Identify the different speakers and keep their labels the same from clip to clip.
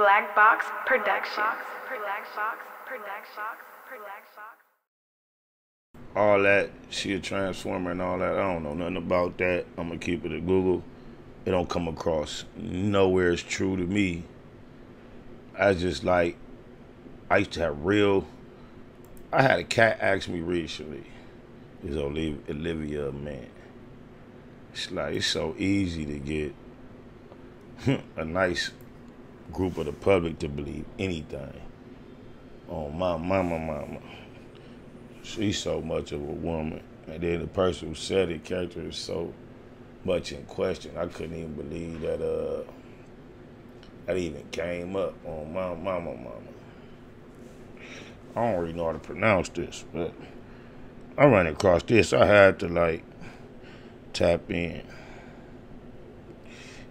Speaker 1: Black Box Productions.
Speaker 2: All that, she a transformer and all that. I don't know nothing about that. I'm gonna keep it at Google. It don't come across nowhere as true to me. I just like, I used to have real. I had a cat ask me recently, is Olivia, man. It's like, it's so easy to get a nice group of the public to believe anything. Oh, my mama. She's so much of a woman. And then the person who said it, character is so much in question. I couldn't even believe that that even came up on my mama. I don't really know how to pronounce this, but I ran across this. I had to like tap in.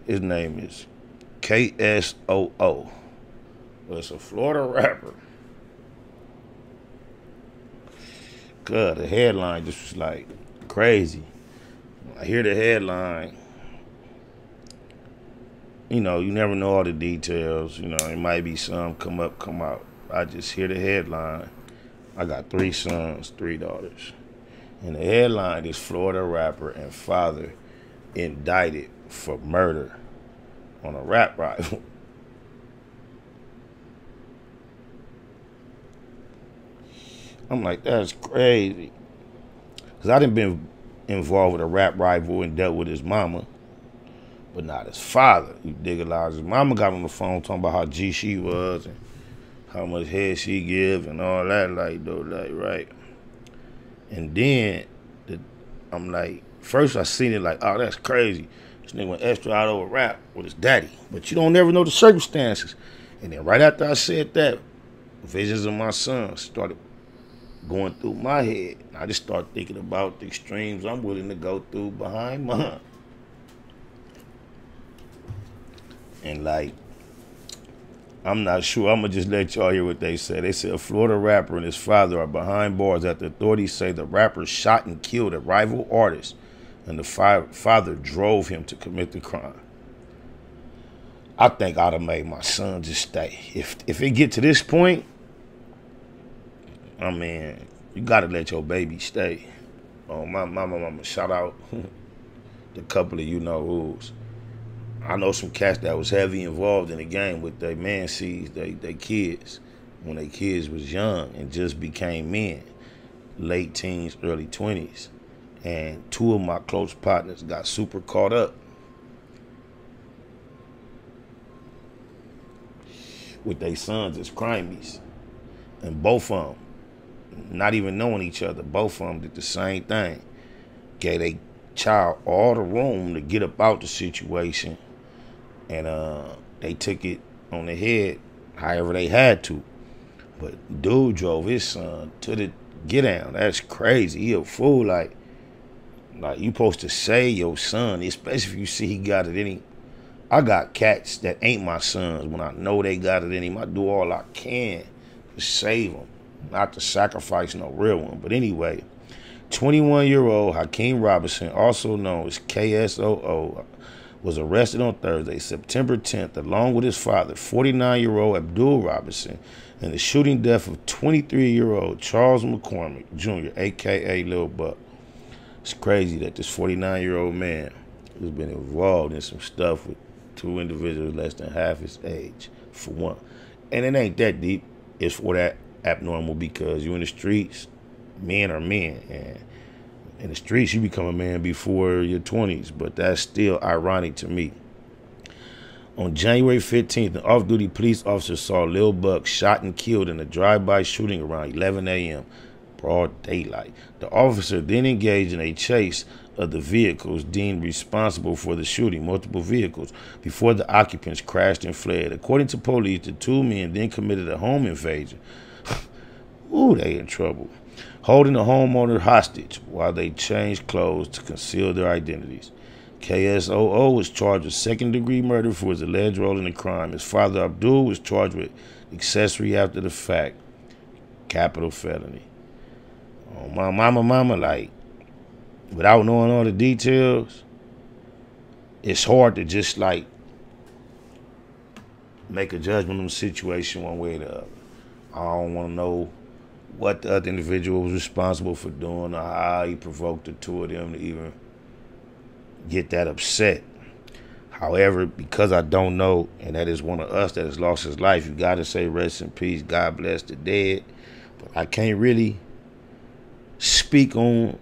Speaker 2: His name is KSOO. Well, it's a Florida rapper. God, the headline just was like crazy. I hear the headline. You know, you never know all the details. You know, it might be some come up, come out. I just hear the headline. I got 3 sons, 3 daughters. And the headline is Florida rapper and father indicted for murder on a rap rival. I'm like, that's crazy. Because I done been involved with a rap rival and dealt with his mama, but not his father. You dig a lot. His mama got on the phone talking about how G she was and how much head she give and all that, like, though, like, right. And then I'm like, first I seen it like, oh, that's crazy. This nigga went extra out over rap with his daddy. But you don't never know the circumstances. And then right after I said that, visions of my son started going through my head. I just started thinking about the extremes I'm willing to go through behind mine. And like, I'm not sure. I'm going to just let y'all hear what they say. They said a Florida rapper and his father are behind bars after authorities say the rapper shot and killed a rival artist and the father drove him to commit the crime. I think I'd have made my son just stay. If it get to this point, I mean, you got to let your baby stay. Oh, my mama, shout out the couple of you-know-who's. I know some cats that was heavy involved in the game with their man seeds, they kids, when they kids was young and just became men, late teens, early 20s. And 2 of my close partners got super caught up with their sons as crimies. And both of them, not even knowing each other, both of them did the same thing. Gave their child all the room to get about the situation. And they took it on the head however they had to. But dude drove his son to the get down. That's crazy. He a fool. Like you supposed to save your son, especially if you see he got it in him. I got cats that ain't my sons. When I know they got it in him, I do all I can to save them. Not to sacrifice no real one. But anyway, 21-year-old Hakeem Robinson, also known as KSOO, was arrested on Thursday, September 10th, along with his father, 49-year-old Abdul Robinson, in the shooting death of 23-year-old Charles McCormick Jr., a.k.a. Lil Buck. It's crazy that this 49-year-old man has been involved in some stuff with 2 individuals less than half his age, for one. And it ain't that deep. It's for that abnormal because you in the streets, men are men, and in the streets, you become a man before your 20s, but that's still ironic to me. On January 15th, an off-duty police officer saw Lil Buck shot and killed in a drive-by shooting around 11 a.m., broad daylight. The officer then engaged in a chase of the vehicles deemed responsible for the shooting, multiple vehicles, before the occupants crashed and fled. According to police, the 2 men then committed a home invasion. Ooh, they in trouble. Holding the homeowner hostage while they changed clothes to conceal their identities. KSOO was charged with second-degree murder for his alleged role in the crime. His father, Abdul, was charged with accessory after the fact, capital felony. Oh, my mama, like, without knowing all the details, it's hard to just, like, make a judgment on the situation one way or the other. I don't want to know what the other individual was responsible for doing or how he provoked the two of them to even get that upset. However, because I don't know, and that is one of us that has lost his life, you got to say rest in peace, God bless the dead. But I can't really speak on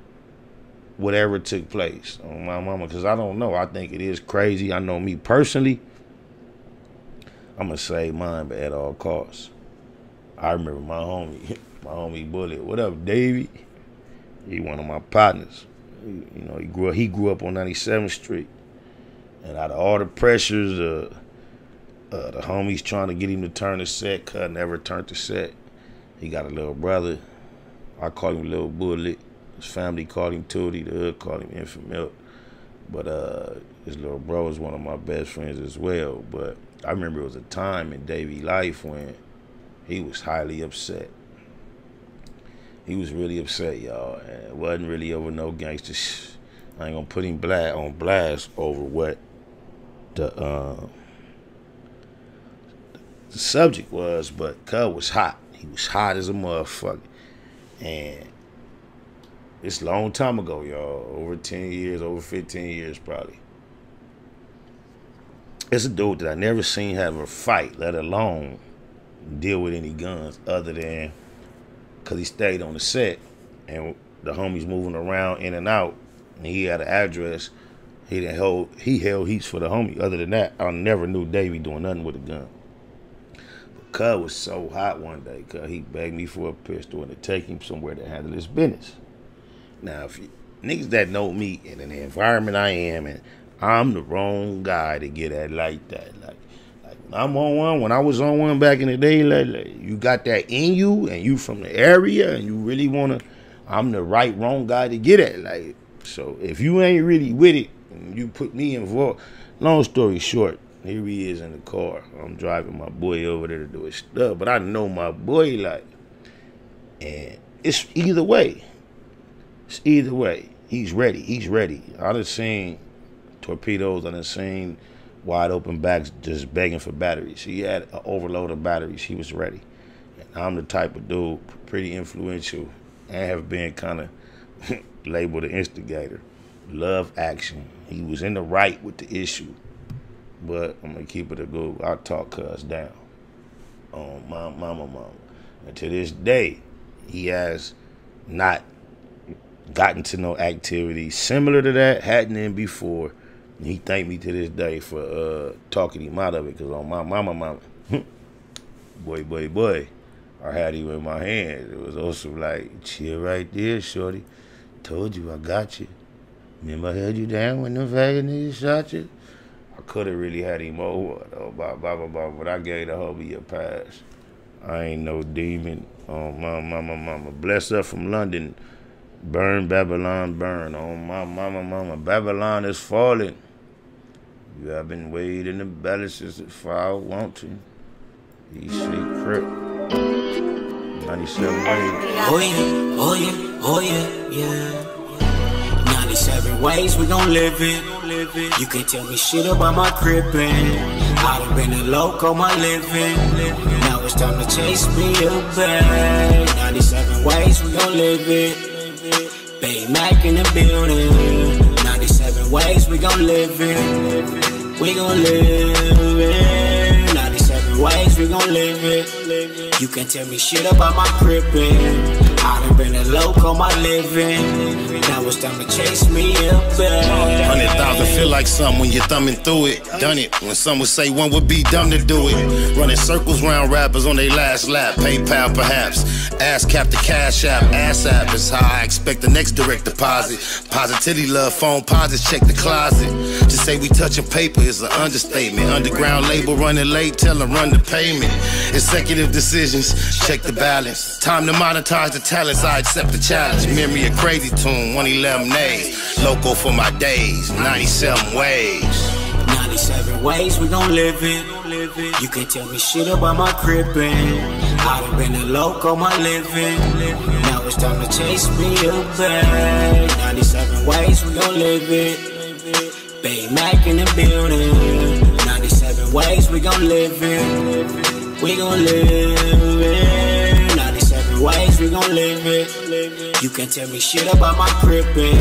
Speaker 2: whatever took place on my mama because I don't know. I think it is crazy. I know me personally, I'm going to save mine but at all costs. I remember my homie Bullet. What up, Davey? He one of my partners. You know, he grew up on 97th Street. And out of all the pressures, the homies trying to get him to turn the set, cuz never turned the set. He got a little brother. I call him Little Bullet. His family called him Tootie. The hood called him Infant Milk. But his little bro is one of my best friends as well. But I remember it was a time in Davy's life when he was highly upset. He was really upset, y'all. And it wasn't really over no gangster shit. I ain't gonna put him on blast over what the subject was, but cuz was hot. He was hot as a motherfucker. And it's a long time ago, y'all. Over 10 years, over 15 years probably. It's a dude that I never seen have a fight, let alone deal with any guns other than because he stayed on the set and the homies moving around in and out. And he had an address. He held heats for the homie. Other than that, I never knew Davey doing nothing with a gun. But cuz was so hot one day, cuz he begged me for a pistol and to take him somewhere to handle his business. Now, if you, niggas that know me and in the environment I am, and I'm the wrong guy to get at like that. Like when I'm on one, when I was on one back in the day, like you got that in you and you from the area and you really want to, I'm the wrong guy to get at. Like, so if you ain't really with it, and you put me involved. Long story short, here he is in the car. I'm driving my boy over there to do his stuff, but I know my boy like, and it's either way. It's either way. He's ready. He's ready. I done seen torpedoes. I done seen wide open backs just begging for batteries. He had an overload of batteries. He was ready. And I'm the type of dude, pretty influential, and have been kind of labeled an instigator. Love action. He was in the right with the issue. But I'm going to keep it a go. I'll talk cuz down on my mama. And to this day, he has not gotten to no activity similar to that, hadn't in before. And he thanked me to this day for talking him out of it, because on my mama, boy, I had him in my hand. It was also like, chill right there, shorty. Told you I got you. Remember I held you down when them faggot niggas shot you? I could have really had him over, though, but I gave the hubby a pass. I ain't no demon. Oh, my mama. Bless up from London. Burn, Babylon, burn. Oh, my mama. Babylon is falling. You have been weighed in the balances if I want to. East Street Crip. 97 ways.
Speaker 3: Oh yeah. 97 ways we gon' live it. You can tell me shit about my crippin'. I done been a loco my living. Now it's time to chase me a bag. 97 ways we gon' live it. Bay Mac in the building. 97 ways we gon' live it. We gon' live it. 97 ways we gon' live it. You can tell me shit about my crippin'. I done been a loco my living. Now it's time to chase me up back.
Speaker 4: 100,000 feel like something when you're thumbing through it. Done it when some would say one would be dumb to do it. Running circles round rappers on their last lap. PayPal perhaps. Ass cap the cash app. Ass app is how I expect the next direct deposit. Positivity love phone posits check the closet. To say we touching paper is an understatement. Underground label running late, tell them run the payment. Executive decisions, check the balance. Time to monetize the talents, I accept the challenge. Memory a crazy tune, 111 days. Local for my days, 97 ways.
Speaker 3: 97 ways we gon' live it. You can tell me shit about my crippin'. I done been a loco my living. Now it's time to chase me a bag. 97 ways we gon' live it. Bay Mac in the building. 97 97 ways we gon' live it. We gon' live it. 97 ways we gon' live it. You can't tell me shit about my crippin'.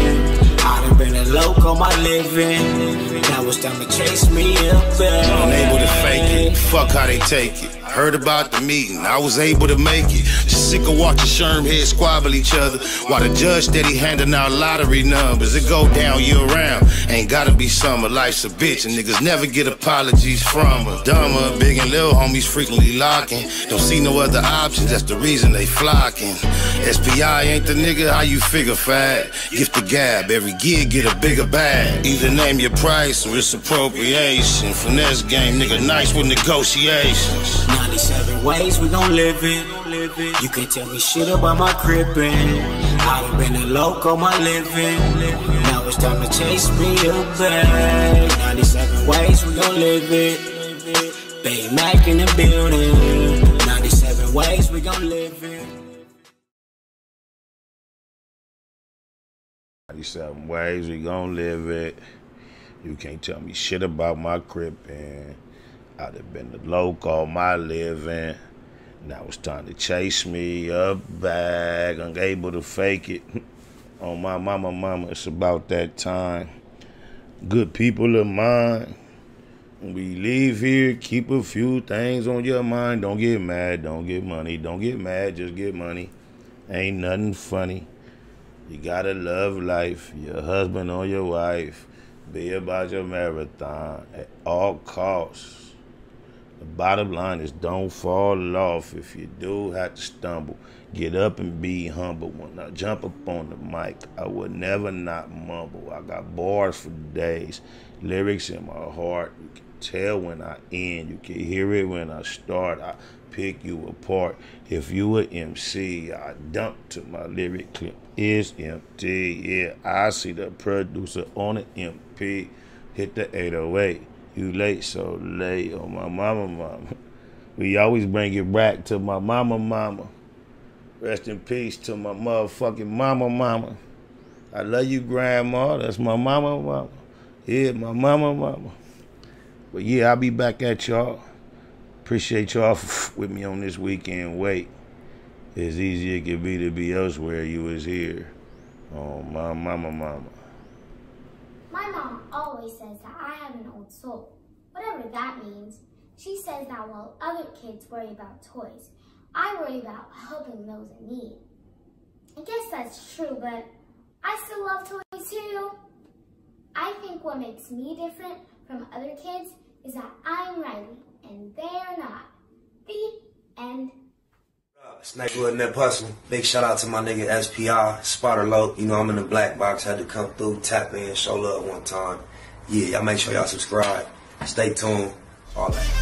Speaker 3: I done been a loco my living. Now it's time to chase me up there.
Speaker 4: Unable to fake it, fuck how they take it. Heard about the meeting, I was able to make it. Just sick of watching Sherm heads squabble each other while the judge steady handing out lottery numbers. It go down year round, ain't gotta be summer. Life's a bitch and niggas never get apologies from her. Dumber, big and little homies frequently locking. Don't see no other options, that's the reason they flocking. SPI ain't the nigga, how you figure fat? Gift the gab, every gig get a bigger bag. Either name your price or it's appropriation. Finesse game, nigga nice with negotiations.
Speaker 3: 97 ways we gon' live it. You can't tell me shit about my crippin'. I done been a loco my living. Now it's time to chase me up back. 97 ways we gon' live it. Bay Mac in the building. 97 ways we gon' live it.
Speaker 2: 97 ways we gon' live it. You can't tell me shit about my crippin'. I'd have been the loco my living. Now it's time to chase me up back. Unable to fake it. On my mama, it's about that time. Good people of mine, when we leave here, keep a few things on your mind. Don't get mad, don't get money. Don't get mad, just get money. Ain't nothing funny. You gotta love life, your husband or your wife. Be about your marathon at all costs. The bottom line is don't fall off. If you do have to stumble, get up and be humble. When I jump up on the mic, I would never not mumble. I got bars for days, lyrics in my heart. You can tell when I end. You can hear it when I start. I pick you apart. If you a MC, I dump to my lyric clip. It's empty. Yeah, I see the producer on the MP. Hit the 808. You late, so late. Oh, my mama. We always bring it back to my mama. Rest in peace to my motherfucking mama. I love you, grandma. That's my mama. Yeah, my mama. But yeah, I'll be back at y'all. Appreciate y'all with me on this weekend wait. It's easy it could be to be elsewhere. You was here. Oh, my mama.
Speaker 5: My mom always says that I have an old soul, whatever that means. She says that while other kids worry about toys, I worry about helping those in need. I guess that's true, but I still love toys too. I think what makes me different from other kids is that I'm Riley and they're not. The end.
Speaker 6: Snakewood Nip Hustle. Big shout out to my nigga SPI, Spotter Low. You know I'm in the black box, had to come through, tap in, show love one time. Yeah, y'all make sure y'all subscribe. Stay tuned, all that.